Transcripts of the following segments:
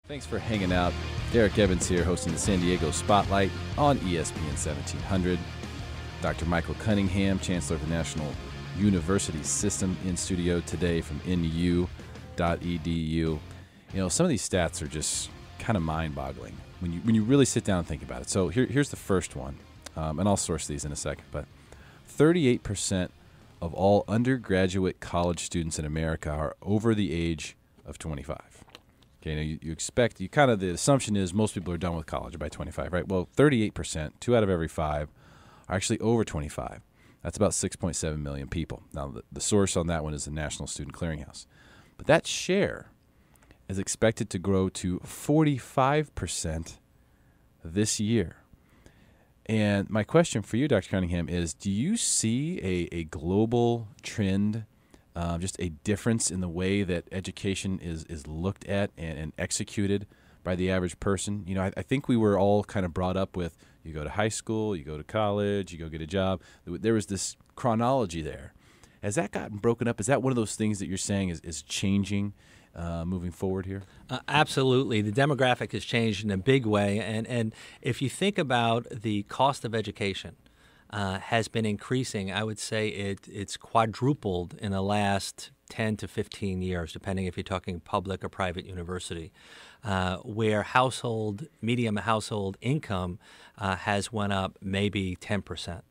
Thanks for hanging out. Derek Evans here, hosting the San Diego Spotlight on ESPN 1700. Dr. Michael Cunningham, Chancellor of the National University System, in studio today from nu.edu. You know, some of these stats are just kind of mind-boggling when you really sit down and think about it. So here's the first one, and I'll source these in a second. But 38% of all undergraduate college students in America are over the age of 25. Okay, now you expect, the assumption is most people are done with college by 25, right? Well, 38%, 2 out of every 5, are actually over 25. That's about 6.7 million people. Now, the source on that one is the National Student Clearinghouse. But that share is expected to grow to 45% this year. And my question for you, Dr. Cunningham, is do you see a global trend, just a difference in the way that education is looked at and executed by the average person? You know, I think we were all kind of brought up with you go to high school, you go to college, you go get a job. There was this chronology there. Has that gotten broken up? Is that one of those things that you're saying is changing moving forward here? Absolutely. The demographic has changed in a big way. And if you think about the cost of education, has been increasing. I would say it's quadrupled in the last 10 to 15 years, depending if you're talking public or private university, where median household income has went up maybe 10%.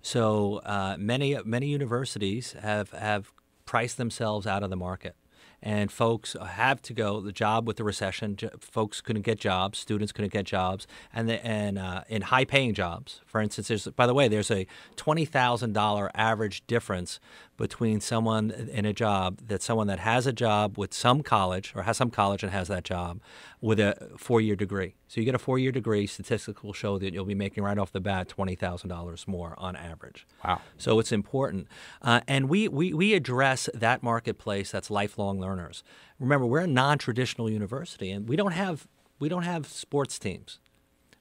So many universities have priced themselves out of the market. And folks have to go. The job with the recession, folks couldn't get jobs. Students couldn't get jobs, and in high-paying jobs. For instance, there's a $20,000 average difference between someone in a job someone that has a job with some college or has some college and has that job with a 4-year degree. So you get a 4-year degree, statistics will show that you'll be making right off the bat $20,000 more on average. Wow. So it's important. And we address that marketplace that's lifelong learners. Remember, we're a non-traditional university, and we don't have sports teams.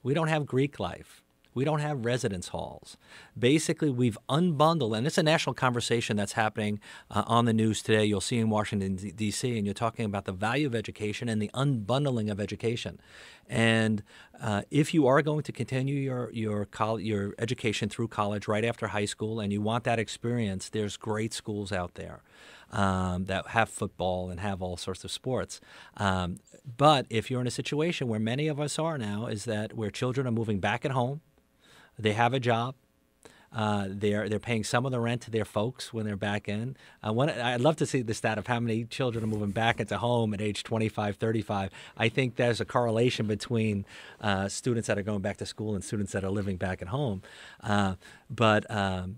We don't have Greek life. We don't have residence halls. Basically, we've unbundled, and it's a national conversation that's happening on the news today. You'll see in Washington, D.C., and you're talking about the value of education and the unbundling of education. And if you are going to continue your education through college right after high school and you want that experience, there's great schools out there that have football and have all sorts of sports. But if you're in a situation where many of us are now, is that where children are moving back at home, they have a job. They're paying some of the rent to their folks when they're back in. I'd love to see the stat of how many children are moving back into home at age 25, 35. I think there's a correlation between students that are going back to school and students that are living back at home. But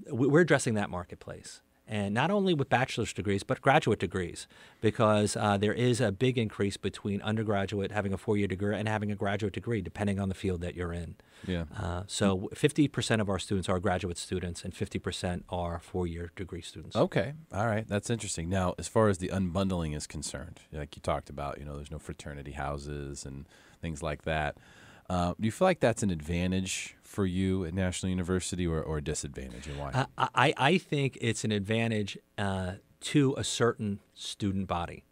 we're addressing that marketplace. And not only with bachelor's degrees, but graduate degrees, because there is a big increase between undergraduate having a 4-year degree and having a graduate degree, depending on the field that you're in. Yeah. So 50% of our students are graduate students and 50% are 4-year degree students. Okay. All right. That's interesting. Now, as far as the unbundling is concerned, like you talked about, there's no fraternity houses and things like that. Do you feel like that's an advantage for you at National University or a disadvantage, and why? I think it's an advantage to a certain student body.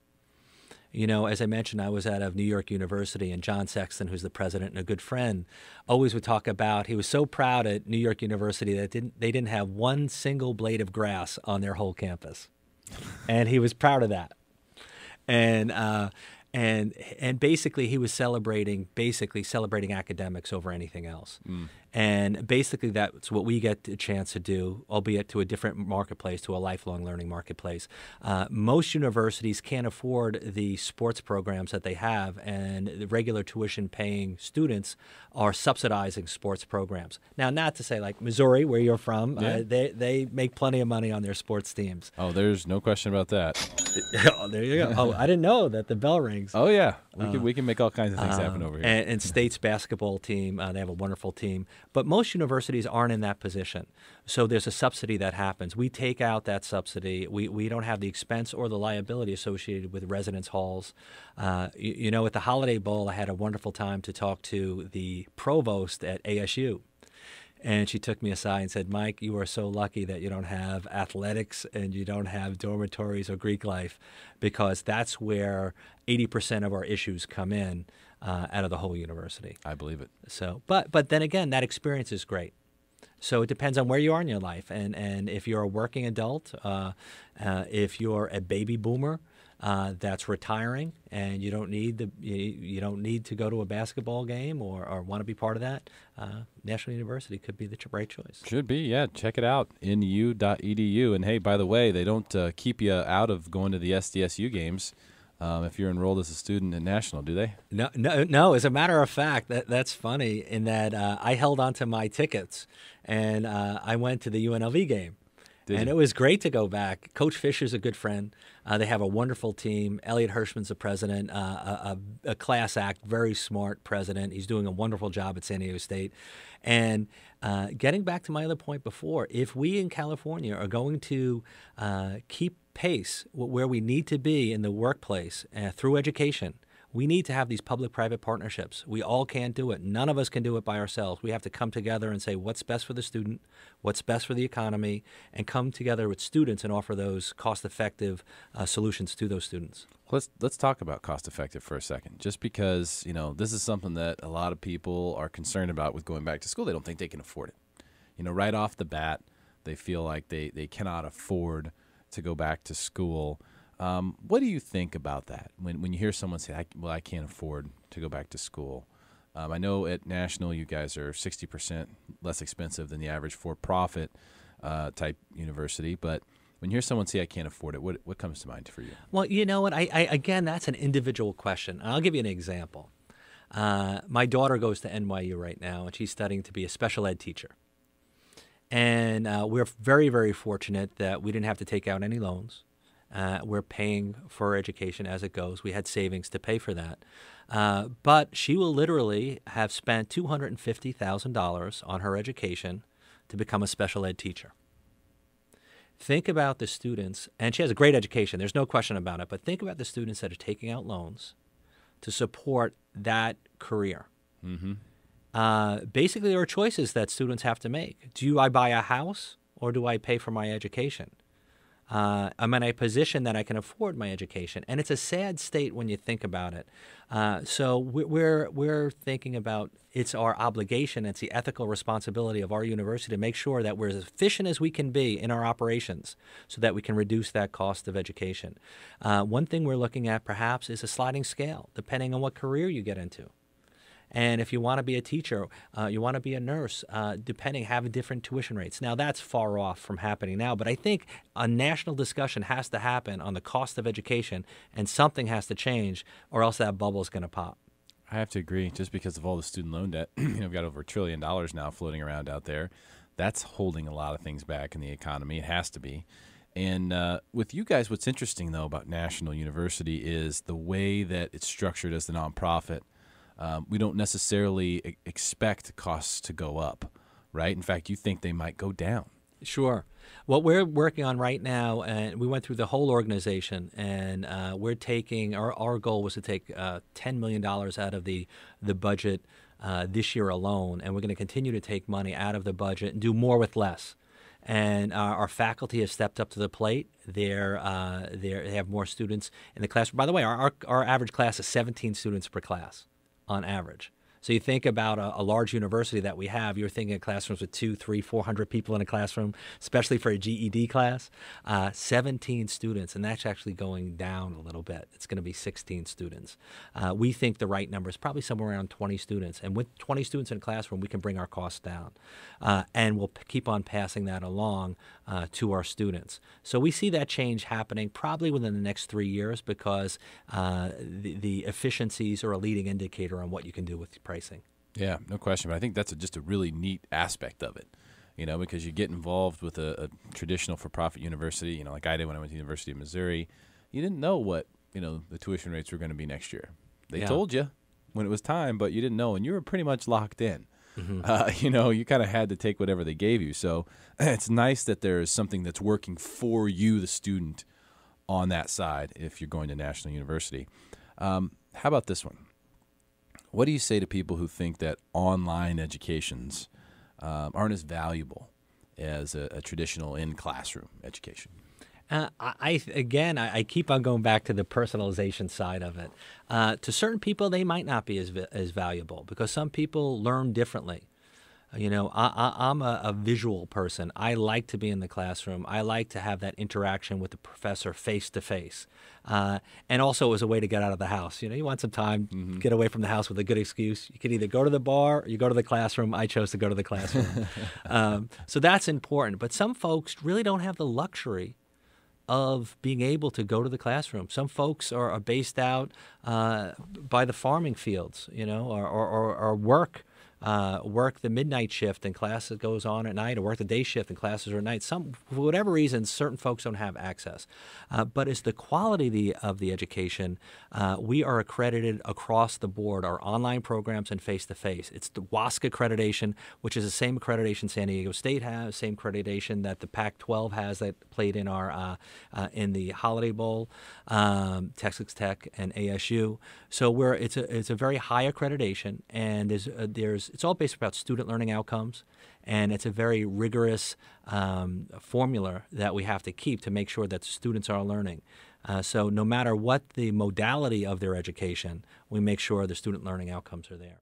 As I mentioned, I was out of New York University, and John Sexton, who's the president and a good friend, always would talk about he was so proud at New York University that they didn't have one single blade of grass on their whole campus. And he was proud of that. And basically, he was celebrating academics over anything else. And basically, that's what we get a chance to do, albeit to a different marketplace, to a lifelong learning marketplace. Most universities can't afford the sports programs that they have, and the regular tuition-paying students are subsidizing sports programs. Now, not to say like Missouri, where you're from, they make plenty of money on their sports teams. Oh, there's no question about that. Oh, there you go. Oh, I didn't know that the bell rings. Oh, yeah. We can make all kinds of things happen over here. And State's basketball team, they have a wonderful team. But most universities aren't in that position. So there's a subsidy that happens. We take out that subsidy. We don't have the expense or the liability associated with residence halls. At the Holiday Bowl, I had a wonderful time to talk to the provost at ASU. And she took me aside and said, Mike, you are so lucky that you don't have athletics and you don't have dormitories or Greek life, because that's where 80% of our issues come in out of the whole university. I believe it. So, but then again, that experience is great. So it depends on where you are in your life, and if you're a working adult, if you're a baby boomer that's retiring, and you don't need to go to a basketball game or want to be part of that, National University could be the right choice. Should be, yeah. Check it out, nu.edu. And hey, by the way, they don't keep you out of going to the SDSU games if you're enrolled as a student at National, do they? No. As a matter of fact, that's funny in that I held onto my tickets, and I went to the UNLV game. And it was great to go back. Coach Fisher's a good friend. They have a wonderful team. Elliot Hirschman's the president, a class act, very smart president. He's doing a wonderful job at San Diego State. And getting back to my other point before, if we in California are going to keep pace where we need to be in the workplace through education, we need to have these public-private partnerships. We all can't do it. None of us can do it by ourselves. We have to come together and say what's best for the student, what's best for the economy, and come together with students and offer those cost-effective solutions to those students. Let's talk about cost-effective for a second. Just because, this is something that a lot of people are concerned about with going back to school. They don't think they can afford it. Right off the bat, they feel like they cannot afford to go back to school. What do you think about that when you hear someone say, I can't afford to go back to school? I know at National you guys are 60% less expensive than the average for-profit type university, but when you hear someone say, I can't afford it, what comes to mind for you? Well, you know what? Again, that's an individual question. I'll give you an example. My daughter goes to NYU right now, and she's studying to be a special ed teacher. And we're very, very fortunate that we didn't have to take out any loans. We're paying for her education as it goes. We had savings to pay for that. But she will literally have spent $250,000 on her education to become a special ed teacher. Think about the students, and she has a great education, there's no question about it, but think about the students that are taking out loans to support that career. Mm-hmm. Basically, there are choices that students have to make. Do I buy a house or do I pay for my education? I'm in a position that I can afford my education, and it's a sad state when you think about it. So we're thinking about it's our obligation, it's the ethical responsibility of our university to make sure that we're as efficient as we can be in our operations, so that we can reduce that cost of education. One thing we're looking at perhaps is a sliding scale, depending on what career you get into. And if you want to be a teacher, you want to be a nurse, have different tuition rates. Now, that's far off from happening now, but I think a national discussion has to happen on the cost of education, and something has to change, or else that bubble is going to pop. I have to agree, just because of all the student loan debt. We've got over $1 trillion now floating around out there. That's holding a lot of things back in the economy. It has to be. And with you guys, what's interesting, though, about National University is the way that it's structured as the nonprofit. We don't necessarily expect costs to go up, right? In fact, you think they might go down. Sure. What we're working on right now, and we went through the whole organization, and we're taking our goal was to take $10 million out of the budget this year alone, and we're going to continue to take money out of the budget and do more with less. And our faculty have stepped up to the plate. They have more students in the class. By the way, our average class is 17 students per class on average. So you think about a large university that we have, you're thinking of classrooms with 200, 300, 400 people in a classroom, especially for a GED class, 17 students, and that's actually going down a little bit. It's going to be 16 students. We think the right number is probably somewhere around 20 students, and with 20 students in a classroom, we can bring our costs down, and we'll keep on passing that along to our students. So we see that change happening probably within the next 3 years, because the efficiencies are a leading indicator on what you can do with pricing. Yeah, no question. But I think that's just a really neat aspect of it, because you get involved with a traditional for-profit university, like I did when I went to the University of Missouri. You didn't know what, the tuition rates were going to be next year. They told you when it was time, but you didn't know, and you were pretty much locked in. Mm-hmm. You kind of had to take whatever they gave you. So it's nice that there's something that's working for you, the student, on that side if you're going to National University. How about this one? What do you say to people who think that online education's aren't as valuable as a traditional in-classroom education? I keep on going back to the personalization side of it. To certain people, they might not be as valuable because some people learn differently. I'm a visual person. I like to be in the classroom. I like to have that interaction with the professor face to face. And also as a way to get out of the house. You want some time, get away from the house with a good excuse. You can either go to the bar or you go to the classroom. I chose to go to the classroom. So that's important. But some folks really don't have the luxury of being able to go to the classroom. Some folks are based out by the farming fields, or work the midnight shift and class goes on at night, or work the day shift and classes are at night. For whatever reason, certain folks don't have access. But it's the quality of the education. We are accredited across the board, our online programs and face-to-face. It's the WASC accreditation, which is the same accreditation San Diego State has, same accreditation that the Pac-12 has that played in our in the Holiday Bowl, Texas Tech and ASU. So it's a very high accreditation, and it's all based about student learning outcomes, and it's a very rigorous formula that we have to keep to make sure that students are learning. So no matter what the modality of their education, we make sure the student learning outcomes are there.